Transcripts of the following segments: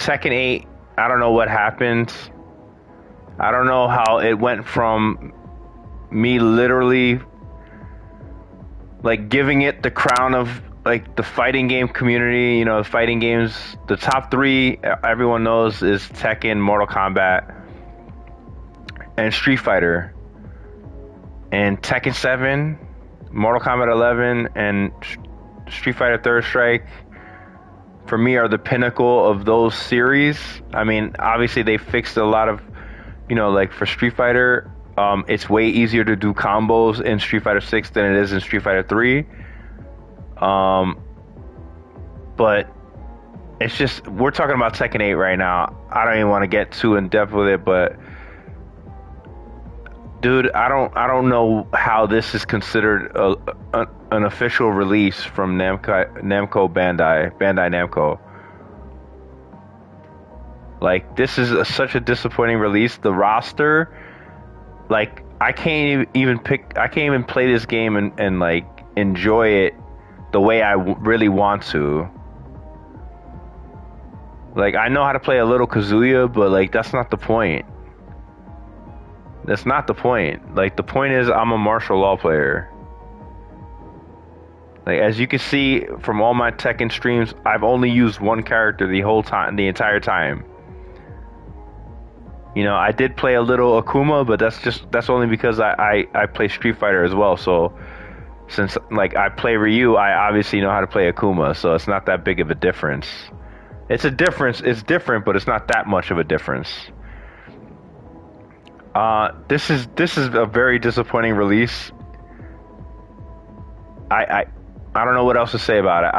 Tekken 8, I don't know what happened. I don't know how it went from me literally like giving it the crown of like the fighting game community, you know, fighting games. The top three everyone knows is Tekken, Mortal Kombat, and Street Fighter. And Tekken 7, Mortal Kombat 11, and Street Fighter Third Strike for me are the pinnacle of those series. I mean, obviously they fixed a lot of, you know, like for Street Fighter, it's way easier to do combos in Street Fighter 6 than it is in Street Fighter 3. But it's just, we're talking about Tekken 8 right now. I don't even want to get too in depth with it, but dude, I don't know how this is considered an official release from Bandai Namco. Like, this is such a disappointing release. The roster, like, I can't even play this game and like enjoy it the way I really want to. Like, I know how to play a little Kazuya, but like that's not the point. That's not the point. Like, the point is I'm a martial law player. Like, as you can see from all my Tekken streams, I've only used one character the entire time. You know, I did play a little Akuma, but that's only because I play Street Fighter as well. So since like I play Ryu, I obviously know how to play Akuma, so it's not that big of a difference. It's a difference, it's different, but it's not that much of a difference. This is a very disappointing release. I don't know what else to say about it.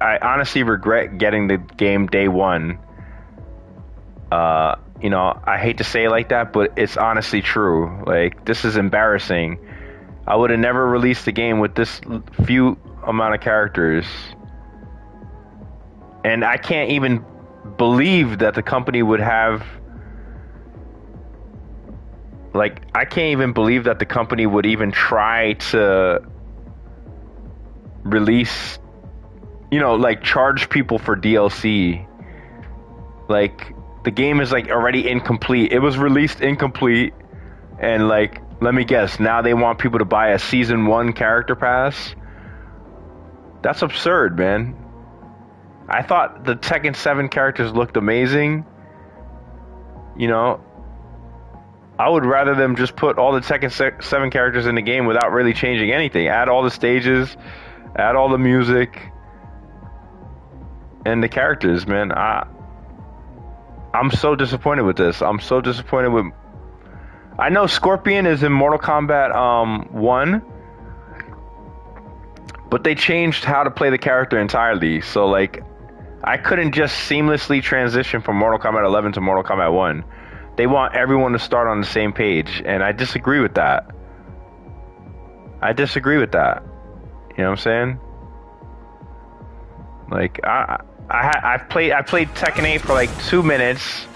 I honestly regret getting the game day one. You know, I hate to say it like that, but it's honestly true. Like, this is embarrassing. I would have never released the game with this few amount of characters. And I can't even believe that the company would have... Like, I can't even believe that the company would even try to release, you know, like, charge people for DLC. Like, the game is, like, already incomplete. It was released incomplete, and, like, let me guess, now they want people to buy a Season 1 character pass? That's absurd, man. I thought the Tekken 7 characters looked amazing. You know, I would rather them just put all the Tekken 7 characters in the game without really changing anything. Add all the stages, add all the music, and the characters, man. I'm so disappointed with this. I'm so disappointed with... I know Scorpion is in Mortal Kombat 1, but they changed how to play the character entirely. So, like, I couldn't just seamlessly transition from Mortal Kombat 11 to Mortal Kombat 1. They want everyone to start on the same page, and I disagree with that. I disagree with that. You know what I'm saying? Like, I played Tekken 8 for like 2 minutes.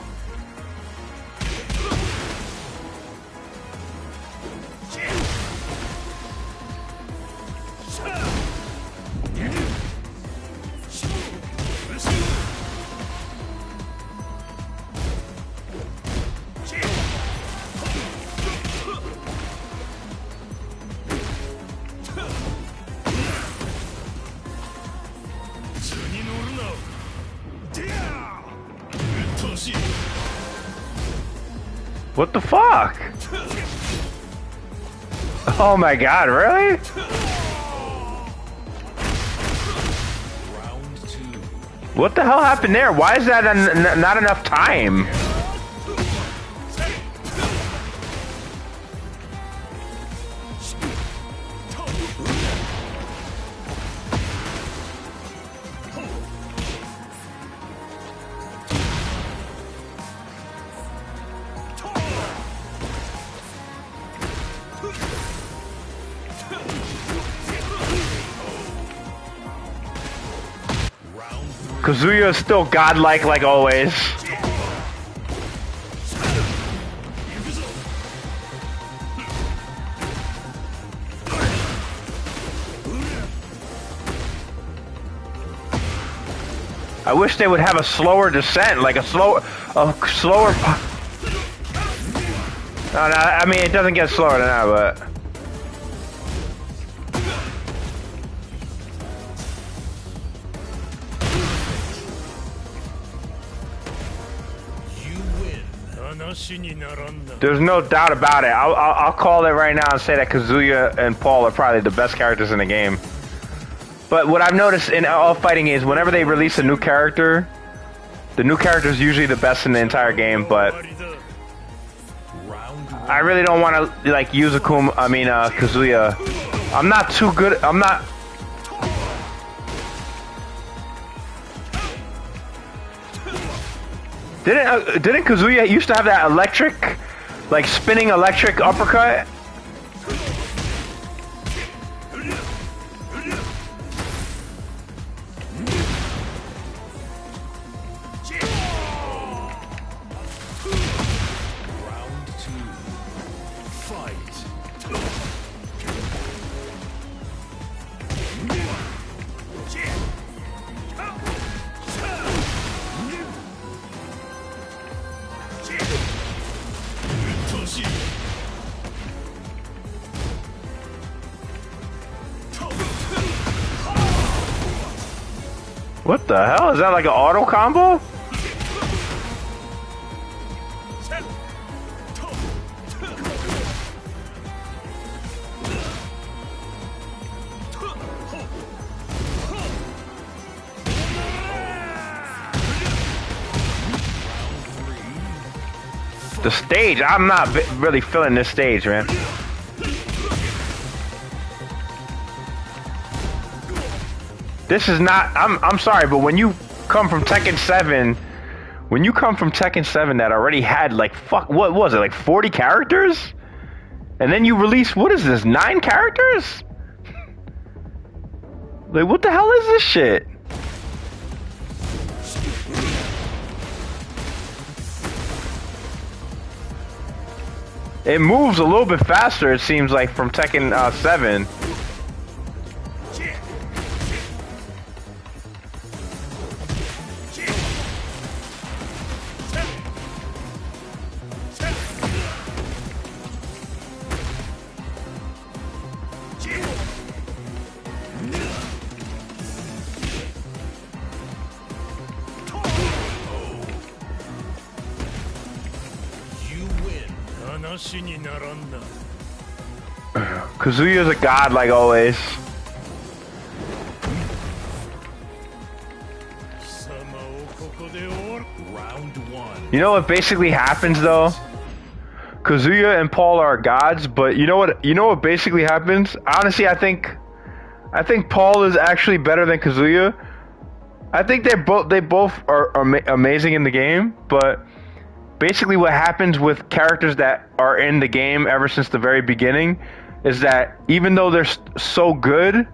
What the fuck? Oh my god, really? What the hell happened there? Why is that not enough time? Kazuya is still godlike like always. I wish they would have a slower descent, like a slower. No, I mean it doesn't get slower than that, but. There's no doubt about it. I'll call it right now and say that Kazuya and Paul are probably the best characters in the game. But what I've noticed in all fighting games, whenever they release a new character, the new character is usually the best in the entire game. But I really don't want to like use Kazuya. I'm not too good. I'm not. Didn't Kazuya used to have that electric, like spinning electric uppercut? What the hell? Is that like an auto combo? The stage, I'm not really feeling this stage, man. This is not, I'm sorry, but when you come from Tekken 7, that already had like, what was it, like 40 characters? And then you release, what is this, 9 characters? Like, what the hell is this shit? It moves a little bit faster, it seems like, from Tekken 7. Kazuya's a god like always. You know what basically happens though? Kazuya and Paul are gods, but you know what basically happens? Honestly, I think Paul is actually better than Kazuya. I think they both are amazing in the game, but basically what happens with characters that are in the game ever since the very beginning is that even though they're so good,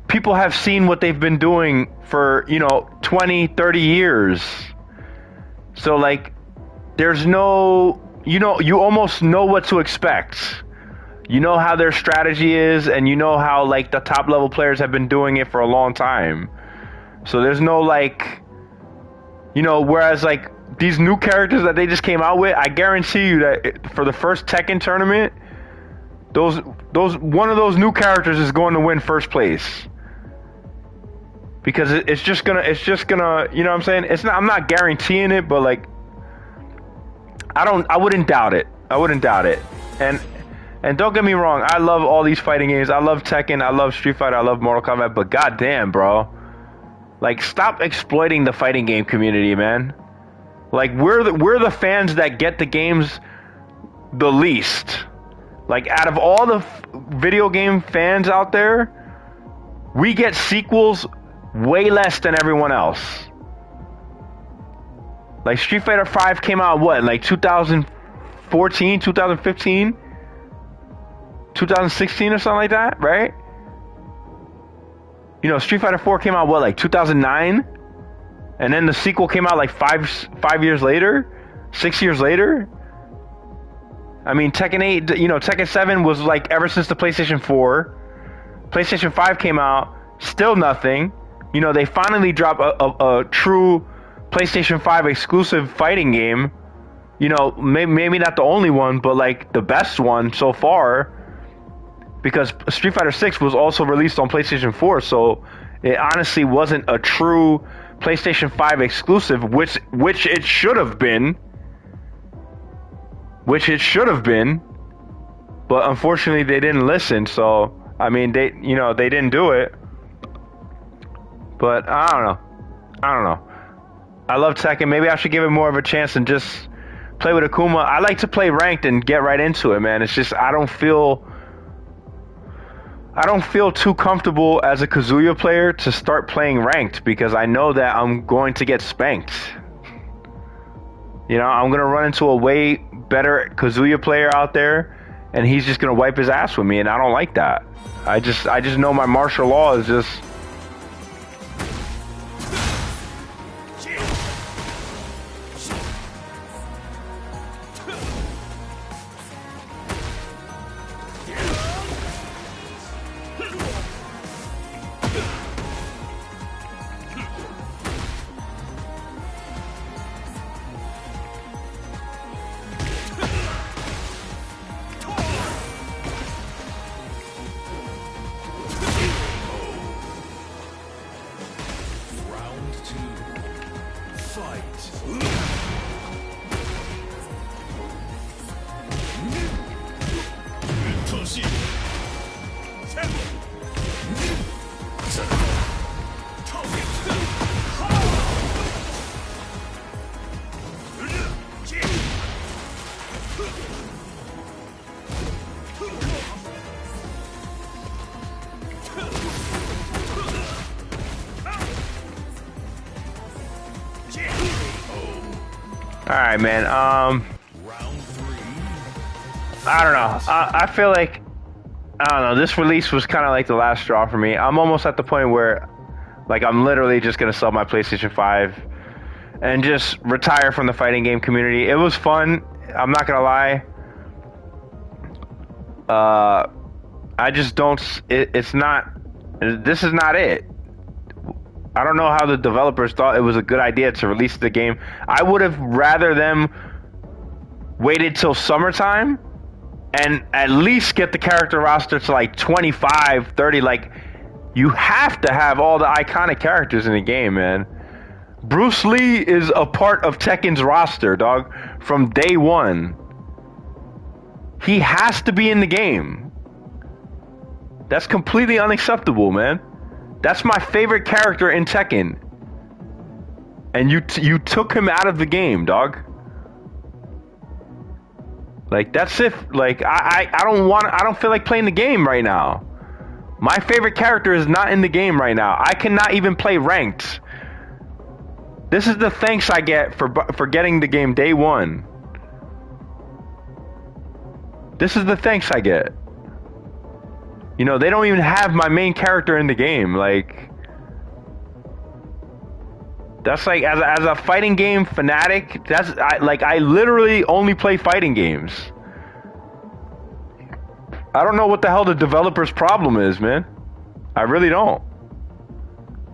people have seen what they've been doing for, 20, 30 years. So like, there's no, you almost know what to expect. You know how their strategy is, and you know how like the top level players have been doing it for a long time. So there's no like, whereas like these new characters that they just came out with, I guarantee you that for the first Tekken tournament, one of those new characters is going to win first place. Because it's just gonna, you know what I'm saying? I'm not guaranteeing it, but like, I wouldn't doubt it. And don't get me wrong, I love all these fighting games. I love Tekken, I love Street Fighter, I love Mortal Kombat, but goddamn, bro. Like, stop exploiting the fighting game community, man. Like, we're the fans that get the games the least. Like, out of all the video game fans out there, we get sequels way less than everyone else. Like, Street Fighter 5 came out, what, like 2014, 2015? 2016 or something like that, right? Street Fighter 4 came out, what, like 2009? And then the sequel came out like 5 years later? 6 years later? I mean, Tekken 8, Tekken 7 was like ever since the PlayStation 4. PlayStation 5 came out, still nothing. you know, they finally drop a true PlayStation 5 exclusive fighting game. You know, maybe not the only one, but like the best one so far. Because Street Fighter 6 was also released on PlayStation 4, so it honestly wasn't a true PlayStation 5 exclusive, which it should have been. Which it should have been. But unfortunately they didn't listen, so I mean they didn't do it. But I don't know. I love Tekken. Maybe I should give it more of a chance and just play with Akuma. I like to play ranked and get right into it, man. It's just I don't feel too comfortable as a Kazuya player to start playing ranked because I know that I'm going to get spanked. You know, I'm going to run into a way better Kazuya player out there and he's just going to wipe his ass with me, and I don't like that. I just know my martial law is just... Alright, man, I don't know. I feel like, I don't know, this release was kind of like the last straw for me. I'm almost at the point where, like, I'm literally just going to sell my PlayStation 5 and just retire from the fighting game community. It was fun, I'm not going to lie. I just don't, it's not, this is not it. I don't know how the developers thought it was a good idea to release the game. I would have rather them waited till summertime and at least get the character roster to like 25, 30. Like, you have to have all the iconic characters in the game, man. Bruce Lee is a part of Tekken's roster, dog, from day one. He has to be in the game. That's completely unacceptable, man. That's my favorite character in Tekken. And you took him out of the game, dog. Like, that's if, like, I don't feel like playing the game right now. My favorite character is not in the game right now. I cannot even play ranked. This is the thanks I get for getting the game day one. This is the thanks I get. You know, they don't even have my main character in the game. Like, that's like, as a fighting game fanatic, I literally only play fighting games. I don't know what the hell the developer's problem is, man. I really don't.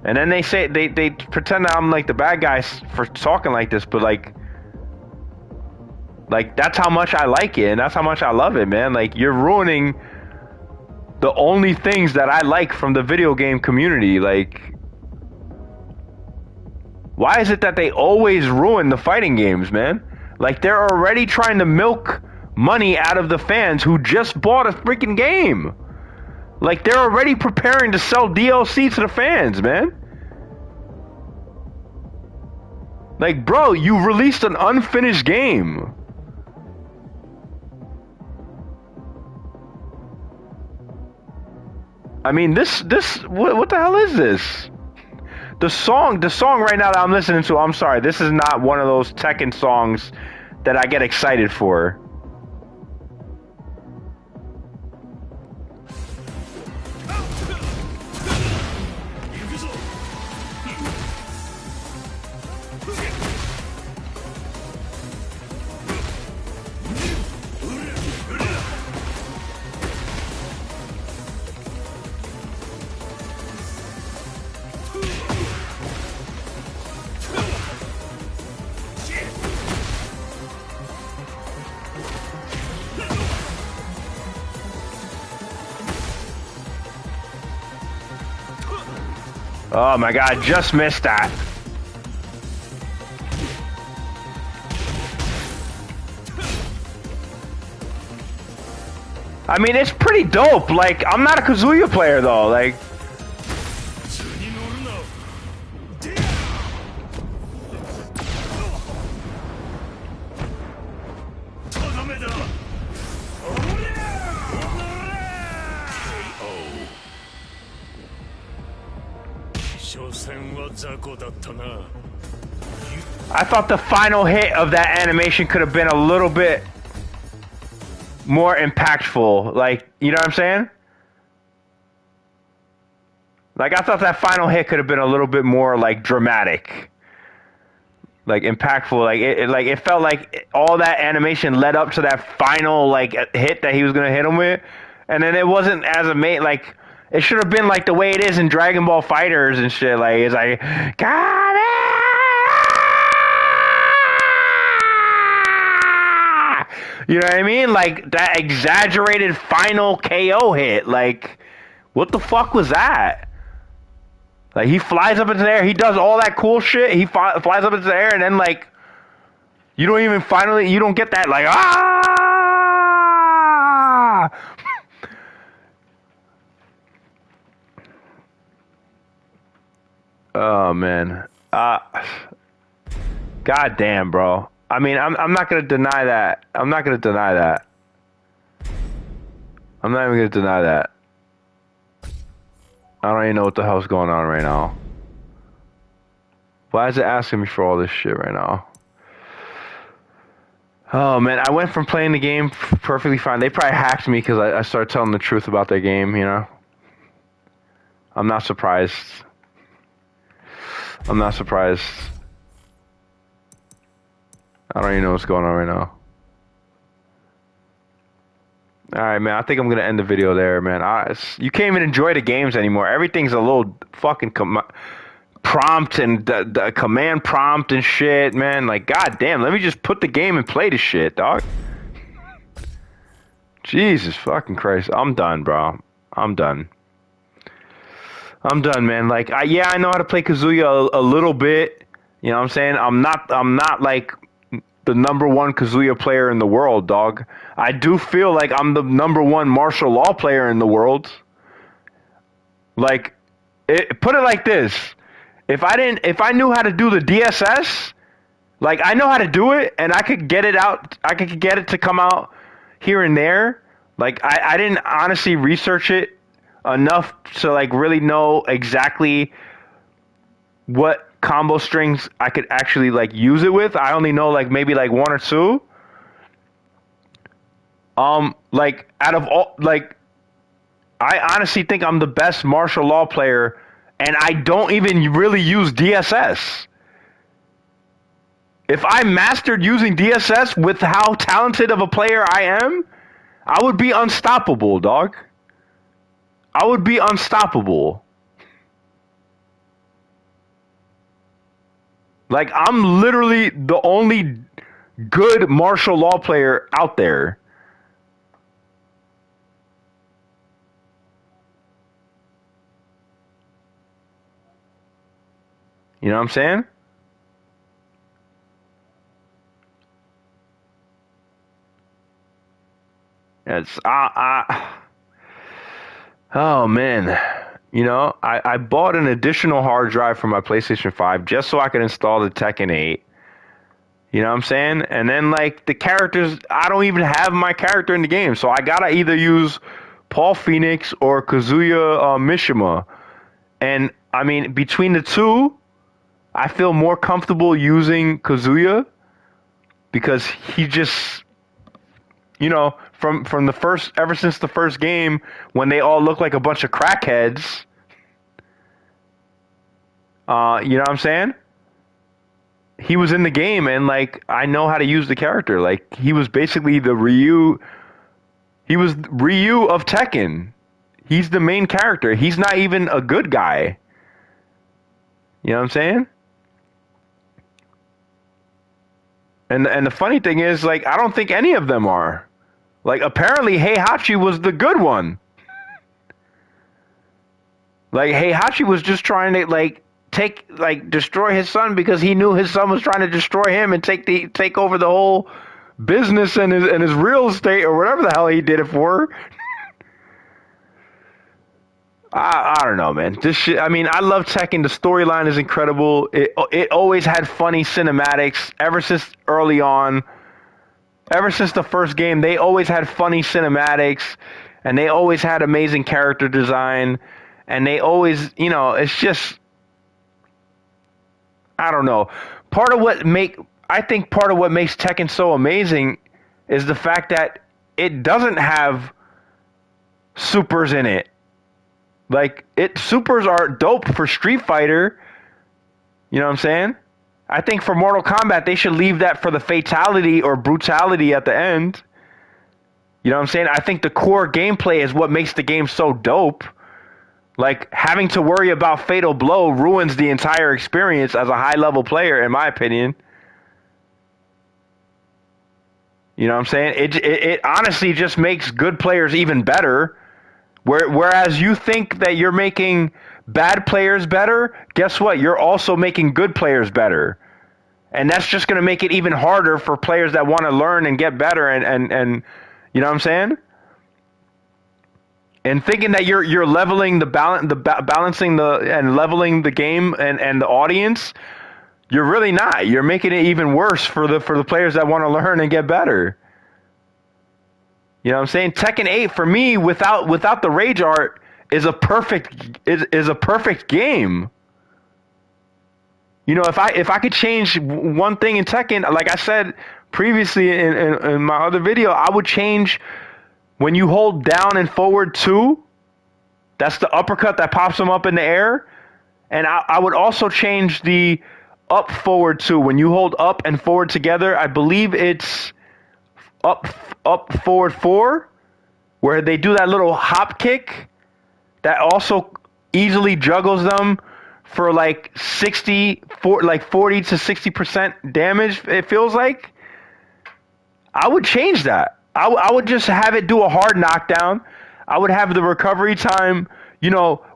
And then they say, they pretend that I'm like the bad guy for talking like this, but like that's how much I like it, and that's how much I love it, man. Like, you're ruining the only things that I like from the video game community. Like, why is it that they always ruin the fighting games, man? Like, they're already trying to milk money out of the fans who just bought a freaking game. Like, they're already preparing to sell DLC to the fans, man. Like, bro, you released an unfinished game. I mean, what the hell is this? The song right now that I'm listening to, I'm sorry, this is not one of those Tekken songs that I get excited for. Oh my god, just missed that. I mean, it's pretty dope. Like, I'm not a Kazuya player though. Like, I thought the final hit of that animation could have been a little bit more impactful. Like, you know what I'm saying? Like, I thought that final hit could have been a little bit more, like, dramatic. Like, impactful. Like, it felt like all that animation led up to that final, like, hit that he was going to hit him with. And then it wasn't as amazing. Like, it should have been, like, the way it is in Dragonball FighterZ and shit. Like, it's like, got it! You know what I mean? Like, that exaggerated final KO hit. Like, what the fuck was that? Like, he flies up into the air. He does all that cool shit. He flies up into the air, and then, like, you don't even finally, you don't get that, like, ah! Oh, man. God damn, bro. I mean, I'm not going to deny that. I'm not going to deny that. I'm not even going to deny that. I don't even know what the hell's going on right now. Why is it asking me for all this shit right now? Oh, man, I went from playing the game perfectly fine. They probably hacked me because I started telling the truth about their game, you know? I'm not surprised. I'm not surprised. I don't even know what's going on right now. Alright, man, I think I'm going to end the video there, man. You can't even enjoy the games anymore. Everything's a little fucking prompt and the command prompt and shit, man. Like, goddamn, let me just put the game and play the shit, dog. Jesus fucking Christ. I'm done, bro. I'm done. I'm done, man. Like, yeah, I know how to play Kazuya a little bit. You know what I'm saying? I'm not like the #1 Kazuya player in the world, dog. I do feel like I'm the #1 martial law player in the world. Like, put it like this: if I knew how to do the DSS, like, I know how to do it, and I could get it out. I could get it to come out here and there. Like, I didn't honestly research it enough to, like, really know exactly what combo strings I could actually, like, use it with. I only know, like, maybe like 1 or 2. Like, out of all, like, I honestly think I'm the best martial law player, and I don't even really use DSS. If I mastered using DSS with how talented of a player I am, I would be unstoppable, dog. I would be unstoppable. Like, I'm literally the only good martial law player out there. You know what I'm saying? It's oh man. You know, I bought an additional hard drive for my PlayStation 5 just so I could install the Tekken 8. You know what I'm saying? And then, like, the characters, I don't even have my character in the game. So I gotta either use Paul Phoenix or Kazuya Mishima. And, I mean, between the two, I feel more comfortable using Kazuya because he just, you know, from the first, ever since the first game, when they all look like a bunch of crackheads, you know what I'm saying? He was in the game, and, like, I know how to use the character. Like, he was basically the Ryu. He was Ryu of Tekken. He's the main character. He's not even a good guy. You know what I'm saying? And the funny thing is, like, I don't think any of them are. Like, apparently Heihachi was the good one. Like Heihachi was just trying to destroy his son because he knew his son was trying to destroy him and take over the whole business and his real estate or whatever the hell he did it for. I don't know, man. This shit. I mean, I love Tekken. The storyline is incredible. It always had funny cinematics ever since early on. Ever since the first game, they always had funny cinematics, and they always had amazing character design, and they always, it's just, I don't know. I think part of what makes Tekken so amazing is the fact that it doesn't have supers in it. Like, supers are dope for Street Fighter. You know what I'm saying? I think for Mortal Kombat, they should leave that for the fatality or brutality at the end. You know what I'm saying? I think the core gameplay is what makes the game so dope. Like, having to worry about Fatal Blow ruins the entire experience as a high-level player, in my opinion. You know what I'm saying? It honestly just makes good players even better. Whereas you think that you're making bad players better, guess what? You're also making good players better. And that's just going to make it even harder for players that want to learn and get better and you know what I'm saying? And thinking that you're leveling balancing and leveling the game and the audience, you're really not. You're making it even worse for the players that want to learn and get better. You know what I'm saying? Tekken 8 for me without the rage art is a perfect game. You know, if I could change one thing in Tekken, like I said previously in my other video, I would change when you hold down and forward 2, that's the uppercut that pops them up in the air. And I would also change the up forward 2. When you hold up and forward together, I believe it's up forward 4, where they do that little hop kick that also easily juggles them for like 40 to 60% damage, it feels like. I would change that. I would just have it do a hard knockdown. I would have the recovery time,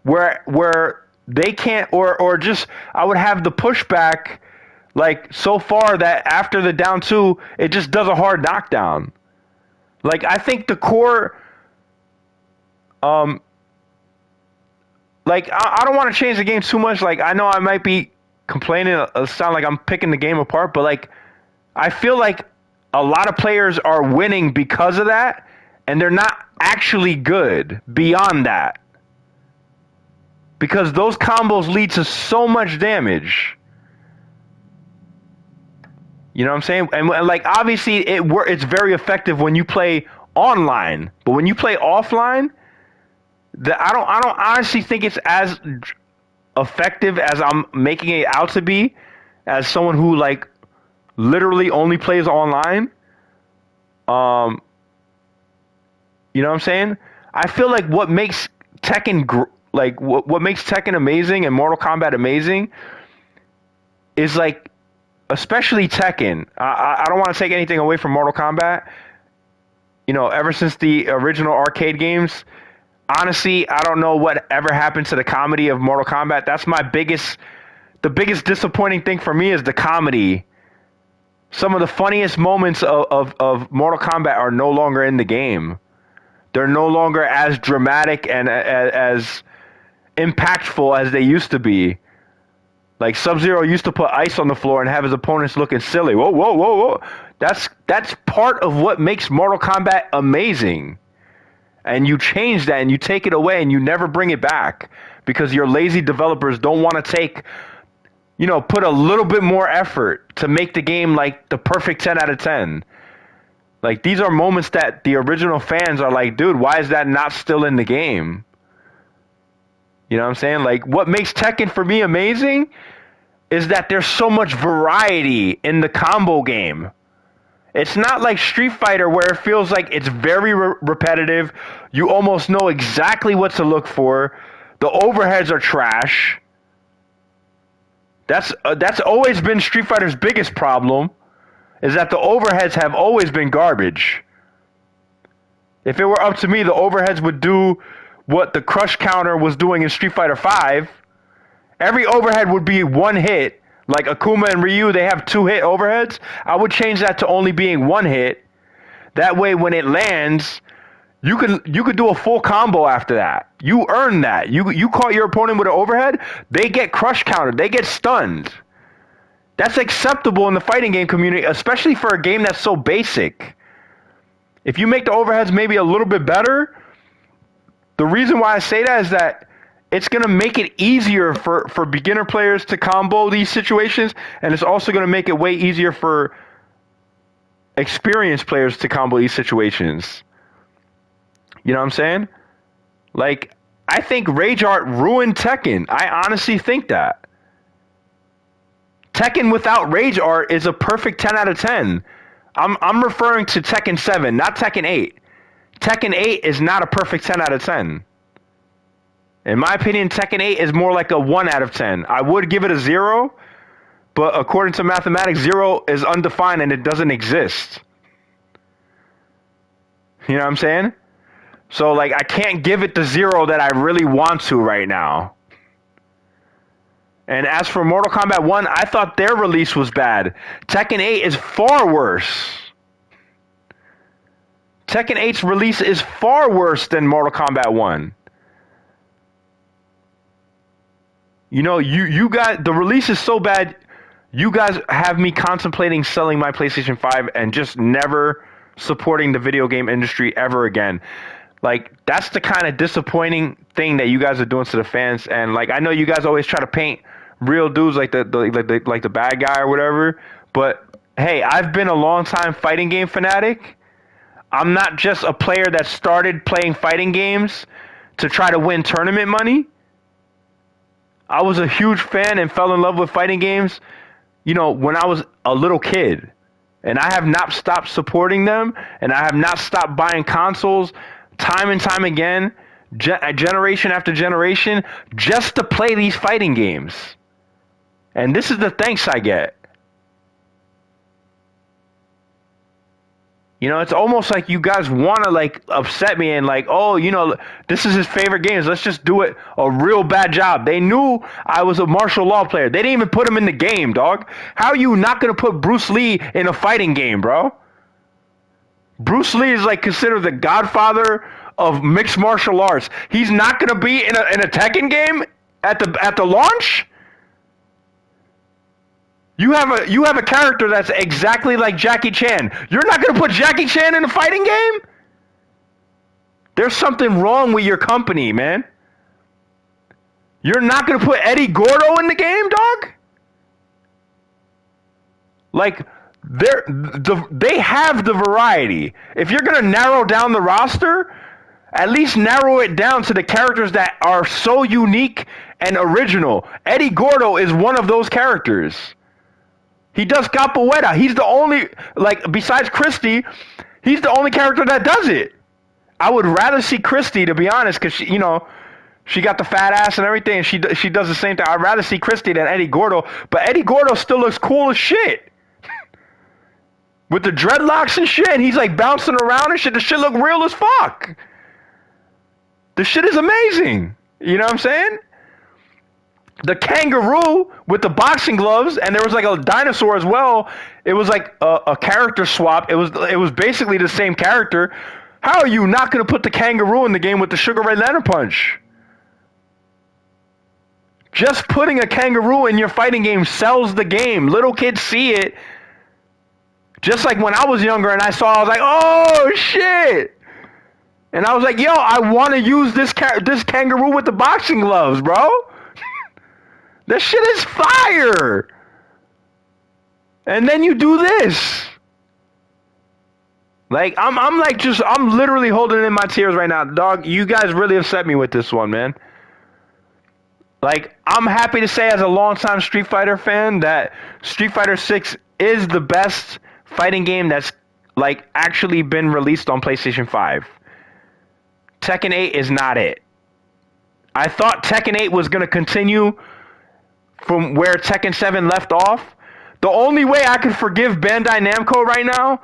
where they can't, or just I would have the pushback like so far that after the down 2, it just does a hard knockdown. Like, I think the core, I don't want to change the game too much. Like, I know I might be complaining, sound like I'm picking the game apart, but like, I feel like a lot of players are winning because of that, and they're not actually good beyond that. Because those combos lead to so much damage. You know what I'm saying? And like, obviously it's very effective when you play online, but when you play offline, I don't honestly think it's as effective as I'm making it out to be, as someone who like literally only plays online. You know what I'm saying? I feel like what makes Tekken what makes Tekken amazing and Mortal Kombat amazing is like, especially Tekken. I don't want to take anything away from Mortal Kombat. You know, ever since the original arcade games, honestly, I don't know what ever happened to the comedy of Mortal Kombat. That's the biggest disappointing thing for me is the comedy. Some of the funniest moments of Mortal Kombat are no longer in the game. They're no longer as dramatic and as impactful as they used to be. Like, Sub-Zero used to put ice on the floor and have his opponents looking silly. Whoa, whoa, whoa, whoa. That's part of what makes Mortal Kombat amazing. And you change that and you take it away and you never bring it back because your lazy developers don't want to put a little bit more effort to make the game like the perfect 10 out of 10. Like, these are moments that the original fans are like, dude, why is that not still in the game? You know what I'm saying? Like, what makes Tekken for me amazing is that there's so much variety in the combo game. It's not like Street Fighter where it feels like it's very repetitive. You almost know exactly what to look for. The overheads are trash. That's always been Street Fighter's biggest problem, is that the overheads have always been garbage. If it were up to me, the overheads would do what the crush counter was doing in Street Fighter V, every overhead would be one hit. Like Akuma and Ryu, they have 2-hit overheads. I would change that to only being 1 hit. That way, when it lands, you could do a full combo after that. You earn that. You caught your opponent with an overhead, they get crush countered. They get stunned. That's acceptable in the fighting game community, especially for a game that's so basic. If you make the overheads maybe a little bit better, the reason why I say that is that it's going to make it easier for beginner players to combo these situations, and it's also going to make it way easier for experienced players to combo these situations. You know what I'm saying? Like, I think Rage Art ruined Tekken. I honestly think that. Tekken without Rage Art is a perfect 10 out of 10. I'm referring to Tekken 7, not Tekken 8. Tekken 8 is not a perfect 10 out of 10. In my opinion, Tekken 8 is more like a 1 out of 10. I would give it a 0, but according to mathematics, 0 is undefined and it doesn't exist. You know what I'm saying? So, like, I can't give it the 0 that I really want to right now. And as for Mortal Kombat 1, I thought their release was bad. Tekken 8 is far worse. Tekken 8's release is far worse than Mortal Kombat 1. You know, you guys, the release is so bad, you guys have me contemplating selling my PlayStation 5 and just never supporting the video game industry ever again. Like, that's the kind of disappointing thing that you guys are doing to the fans. And, like, I know you guys always try to paint real dudes like the bad guy or whatever. But, hey, I've been a long-time fighting game fanatic. I'm not just a player that started playing fighting games to try to win tournament money. I was a huge fan and fell in love with fighting games, you know, when I was a little kid. And I have not stopped supporting them, and I have not stopped buying consoles time and time again, generation after generation, just to play these fighting games. And this is the thanks I get. You know, it's almost like you guys want to, like, upset me and, like, oh, you know, this is his favorite games. Let's just do it a real bad job. They knew I was a martial law player. They didn't even put him in the game, dog. How are you not going to put Bruce Lee in a fighting game, bro? Bruce Lee is, like, considered the godfather of mixed martial arts. He's not going to be in a Tekken game at the launch? You have a character that's exactly like Jackie Chan. You're not going to put Jackie Chan in a fighting game? There's something wrong with your company, man. You're not going to put Eddie Gordo in the game, dog? Like, they have the variety. If you're going to narrow down the roster, at least narrow it down to the characters that are so unique and original. Eddie Gordo is one of those characters. He does capoeira. He's the only, like, besides Christy, he's the only character that does it. I would rather see Christy, to be honest, because, you know, she got the fat ass and everything, and she does the same thing. I'd rather see Christy than Eddie Gordo, but Eddie Gordo still looks cool as shit. With the dreadlocks and shit, and he's, like, bouncing around and shit. The shit look real as fuck. The shit is amazing. You know what I'm saying? The kangaroo with the boxing gloves, and there was like a dinosaur as well. It was like a character swap. It was basically the same character. How are you not going to put the kangaroo in the game with the Sugar Ray Leonard punch? Just putting a kangaroo in your fighting game sells the game. Little kids see it. Just like when I was younger and I was like, oh shit. And I was like, yo, I want to use this kangaroo with the boxing gloves, bro. That shit is fire. And then you do this. Like, I'm literally holding in my tears right now. Dog, you guys really upset me with this one, man. Like, I'm happy to say as a longtime Street Fighter fan that Street Fighter 6 is the best fighting game that's, like, actually been released on PlayStation 5. Tekken 8 is not it. I thought Tekken 8 was going to continue from where Tekken 7 left off. The only way I can forgive Bandai Namco right now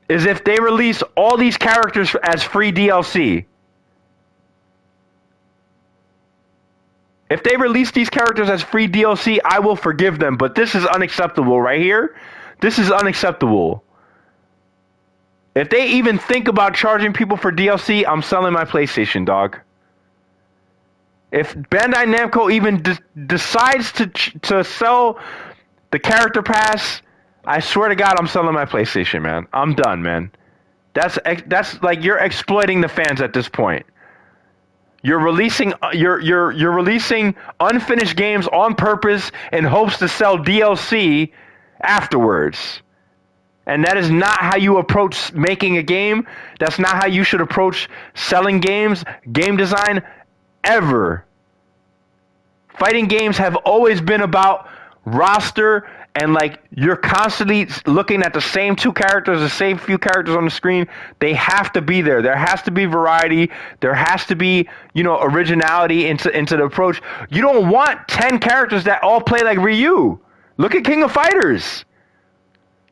is if they release all these characters as free DLC. If they release these characters as free DLC, I will forgive them. But this is unacceptable right here. This is unacceptable. If they even think about charging people for DLC, I'm selling my PlayStation, dog. If Bandai Namco even decides to sell the character pass, I swear to God, I'm selling my PlayStation, man. I'm done, man. That's like you're exploiting the fans at this point. You're releasing releasing unfinished games on purpose in hopes to sell DLC afterwards. And that is not how you approach making a game. That's not how you should approach selling games, game design, ever. Fighting games have always been about roster and like you're constantly looking at the same two characters, the same few characters on the screen. They have to be there. There has to be variety. There has to be, originality into the approach. You don't want 10 characters that all play like Ryu. Look at King of Fighters.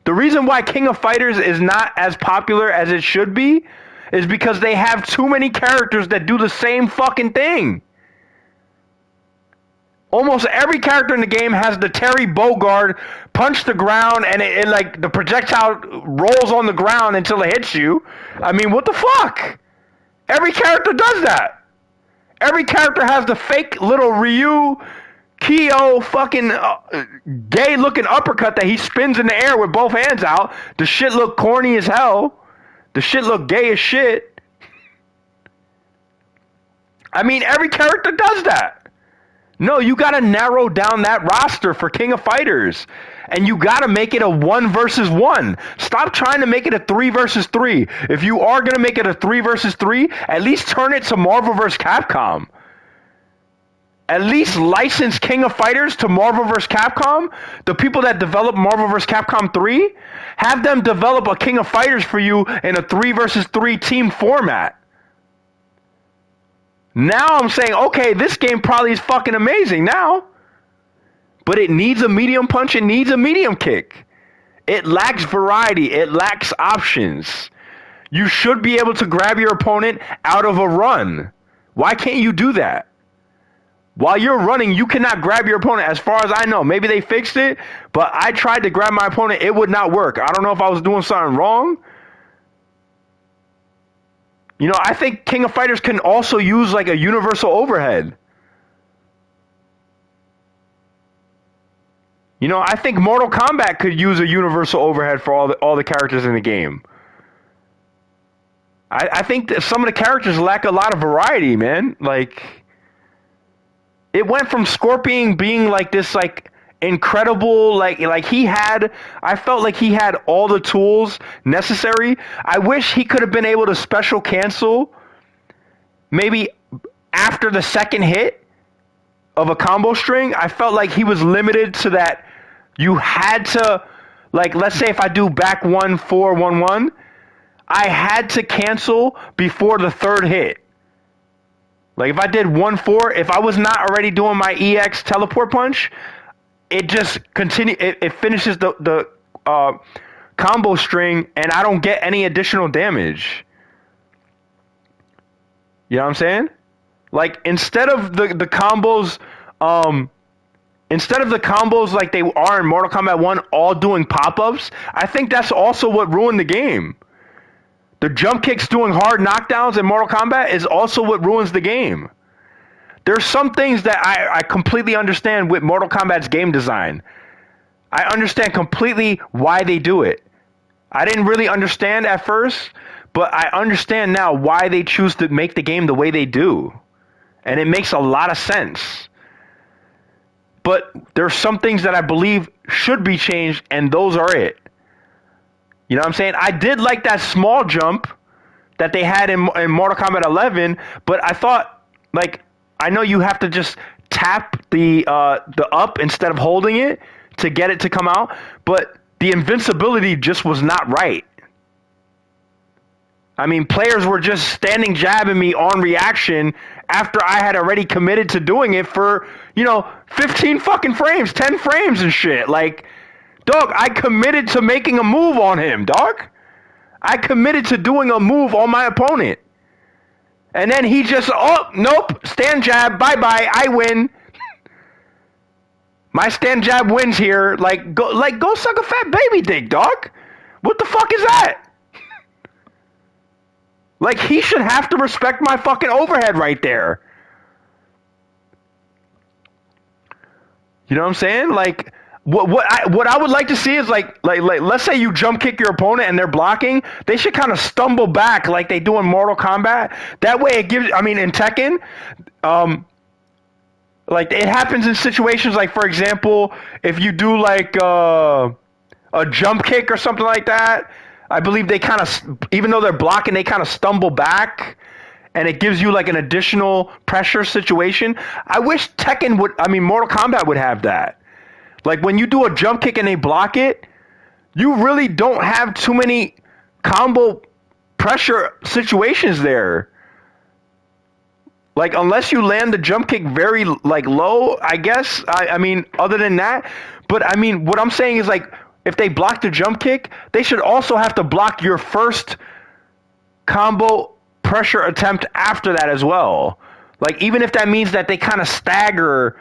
The reason why King of Fighters is not as popular as it should be is because they have too many characters that do the same fucking thing. Almost every character in the game has the Terry Bogard punch the ground and it like the projectile rolls on the ground until it hits you. I mean, what the fuck? Every character does that. Every character has the fake little Ryu, Kyo fucking gay looking uppercut that he spins in the air with both hands out. The shit look corny as hell. The shit look gay as shit. I mean, every character does that. No, you got to narrow down that roster for King of Fighters. And you got to make it a 1 versus 1. Stop trying to make it a 3 versus 3. If you are going to make it a 3 versus 3, at least turn it to Marvel vs. Capcom. At least license King of Fighters to Marvel vs. Capcom. The people that develop Marvel vs. Capcom 3, have them develop a King of Fighters for you in a 3 versus 3 team format. Now I'm saying, okay, this game probably is fucking amazing now. But it needs a medium punch, it needs a medium kick. It lacks variety, it lacks options. You should be able to grab your opponent out of a run. Why can't you do that? While you're running, you cannot grab your opponent as far as I know. Maybe they fixed it, but I tried to grab my opponent, it would not work. I don't know if I was doing something wrong. I think King of Fighters can also use like a universal overhead. I think Mortal Kombat could use a universal overhead for all the characters in the game. I think that some of the characters lack a lot of variety, man. Like, it went from Scorpion being like this, like, incredible, like I felt like he had all the tools necessary. I wish he could have been able to special cancel maybe after the second hit of a combo string. I felt like he was limited to that. You had to, like, let's say if I do back 1-4-1-1, I had to cancel before the third hit. Like, if I did 1-4, if I was not already doing my EX teleport punch, it just it finishes the combo string, and I don't get any additional damage. You know what I'm saying? Like, instead of the combos, like they are in Mortal Kombat 1, all doing pop-ups, I think that's also what ruined the game. The jump kicks doing hard knockdowns in Mortal Kombat is also what ruins the game. There's some things that I completely understand with Mortal Kombat's game design. I understand completely why they do it. I didn't really understand at first, but I understand now why they choose to make the game the way they do. And it makes a lot of sense. But there's some things that I believe should be changed, and those are it. You know what I'm saying? I did like that small jump that they had in Mortal Kombat 11, but I thought, like, I know you have to just tap the up instead of holding it to get it to come out, but the invincibility just was not right. I mean, players were just standing jabbing me on reaction after I had already committed to doing it for, 15 fucking frames, 10 frames and shit. Like, dog, I committed to making a move on him, dog. I committed to doing a move on my opponent. And then he just, oh, nope, stand jab, bye-bye, I win. My stand jab wins here. Go suck a fat baby dick, dog. What the fuck is that? Like, he should have to respect my fucking overhead right there. You know what I'm saying? Like, what I would like to see is like let's say you jump kick your opponent and they're blocking, they should kind of stumble back like they do in Mortal Kombat. That way it gives, I mean, in Tekken, like it happens in situations like, for example, if you do like a jump kick or something like that, I believe they kind of, even though they're blocking, they kind of stumble back. And it gives you like an additional pressure situation. I wish Mortal Kombat would have that. Like when you do a jump kick and they block it, you really don't have too many combo pressure situations there. Like unless you land the jump kick very like low, I guess. I mean, other than that, but I mean, what I'm saying is like if they block the jump kick, they should also have to block your first combo pressure attempt after that as well. Like even if that means that they kind of stagger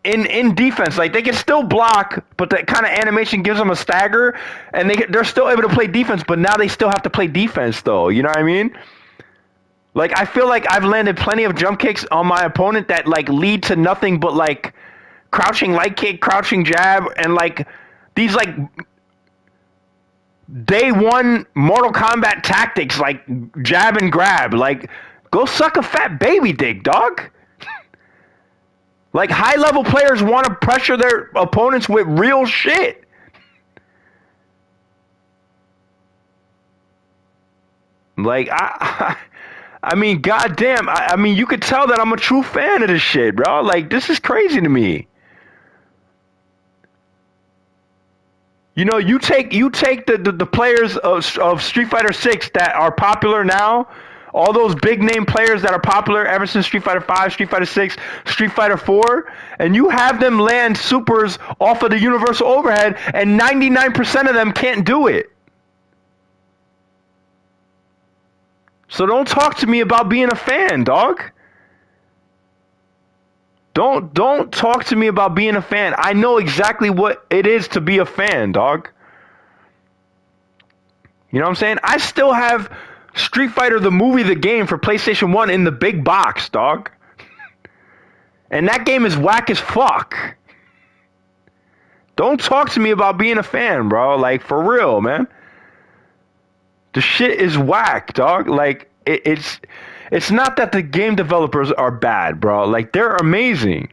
in defense, like they can still block, but that kind of animation gives them a stagger, and they're still able to play defense, but now they still have to play defense though. You know what I mean? Like I feel like I've landed plenty of jump kicks on my opponent that like lead to nothing but like crouching light kick, crouching jab, and like these like day one Mortal Kombat tactics like jab and grab. Like, go suck a fat baby dick, dog. Like, high level players want to pressure their opponents with real shit. Like, I mean, goddamn. I mean, you could tell that I'm a true fan of this shit, bro. Like, this is crazy to me. You know, you take the players of Street Fighter 6 that are popular now, all those big name players that are popular ever since Street Fighter 5, Street Fighter 6, Street Fighter 4, and you have them land supers off of the universal overhead, and 99% of them can't do it. So don't talk to me about being a fan, dog. Don't talk to me about being a fan. I know exactly what it is to be a fan, dog. You know what I'm saying? I still have Street Fighter the movie, the game for PlayStation 1 in the big box, dog. And that game is whack as fuck. Don't talk to me about being a fan, bro. Like, for real, man. The shit is whack, dog. Like, it's not that the game developers are bad, bro. Like, they're amazing.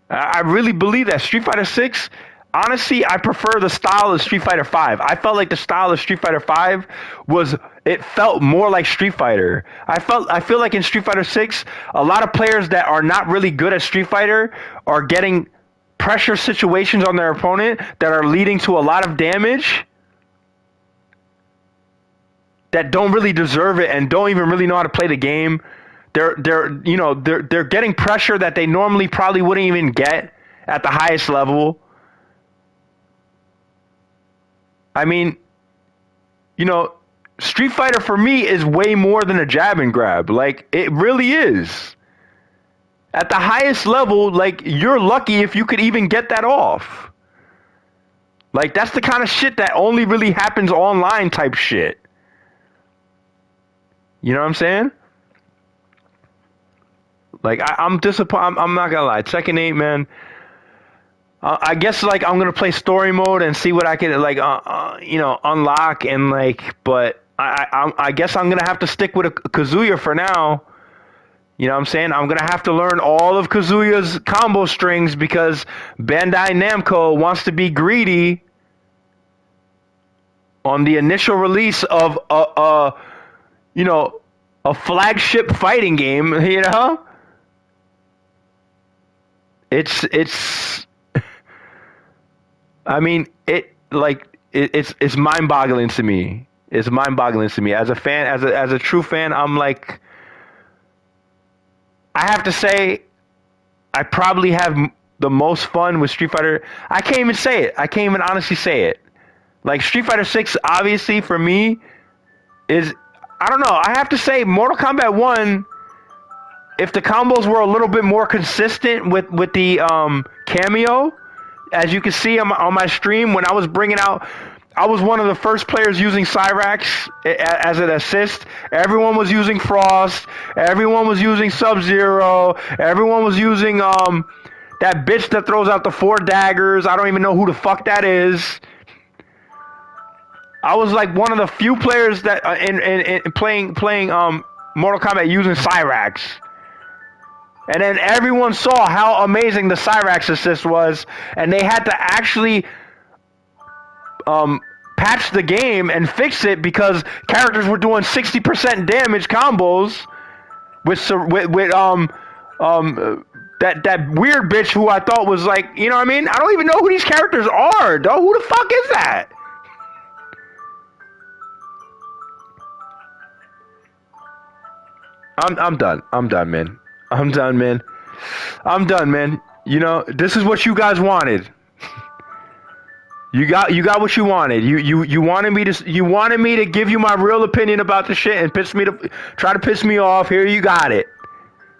I really believe that. Street Fighter 6, honestly, I prefer the style of Street Fighter 5. I felt like the style of Street Fighter 5 it felt more like Street Fighter. I feel like in Street Fighter 6, a lot of players that are not really good at Street Fighter are getting pressure situations on their opponent that are leading to a lot of damage that don't really deserve it and don't even really know how to play the game. They're getting pressure that they normally probably wouldn't even get at the highest level. I mean, you know, Street Fighter for me is way more than a jab and grab. Like, it really is. At the highest level, like, you're lucky if you could even get that off. Like, that's the kind of shit that only really happens online type shit. You know what I'm saying? Like, I'm disappointed. I'm not gonna lie. Tekken 8, man. I guess, like, I'm gonna play story mode and see what I can, like, unlock and, like, but I guess I'm gonna have to stick with a Kazuya for now. You know what I'm saying? I'm gonna have to learn all of Kazuya's combo strings because Bandai Namco wants to be greedy on the initial release of a flagship fighting game, you know? It's I mean, it's mind-boggling to me. It's mind-boggling to me. As a fan, as a true fan, I'm like, I have to say, I probably have the most fun with Street Fighter. I can't even say it. I can't even honestly say it. Like, Street Fighter 6, obviously, for me, is, I don't know. I have to say, Mortal Kombat 1 if the combos were a little bit more consistent with the cameo, as you can see on my stream when I was bringing out, I was one of the first players using Cyrax as an assist. Everyone was using Frost. Everyone was using Sub-Zero. Everyone was using that bitch that throws out the 4 daggers. I don't even know who the fuck that is. I was like one of the few players that in playing Mortal Kombat using Cyrax. And then everyone saw how amazing the Cyrax assist was, and they had to actually patch the game and fix it because characters were doing 60% damage combos with that weird bitch who I thought was like, you know what I mean? I don't even know who these characters are, dog. Who the fuck is that? I'm done. I'm done, man. I'm done, man. I'm done, man. You know, this is what you guys wanted. You got what you wanted. You wanted me to give you my real opinion about the shit and try to piss me off. Here you got it.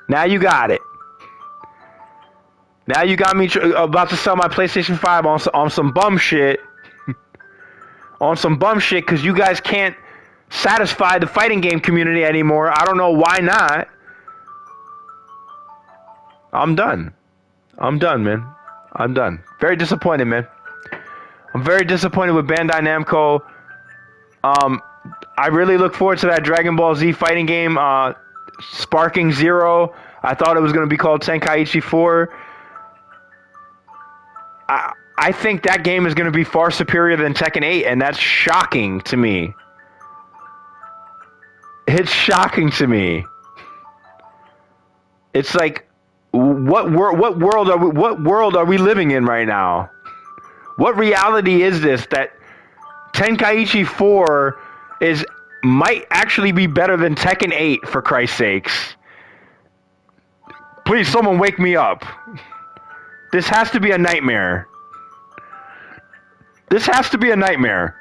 Now you got it. Now you got me about to sell my PlayStation 5 on some bum shit. On some bum shit because you guys can't satisfy the fighting game community anymore. I don't know why not. I'm done. I'm done, man. I'm done. Very disappointed, man. I'm very disappointed with Bandai Namco. I really look forward to that Dragon Ball Z fighting game, Sparking Zero. I thought it was going to be called Tenkaichi 4. I think that game is going to be far superior than Tekken 8, and that's shocking to me. It's shocking to me. It's like, what world are we living in right now? What reality is this that Tenkaichi 4 might actually be better than Tekken 8, for Christ's sakes? Please, someone wake me up. This has to be a nightmare. This has to be a nightmare.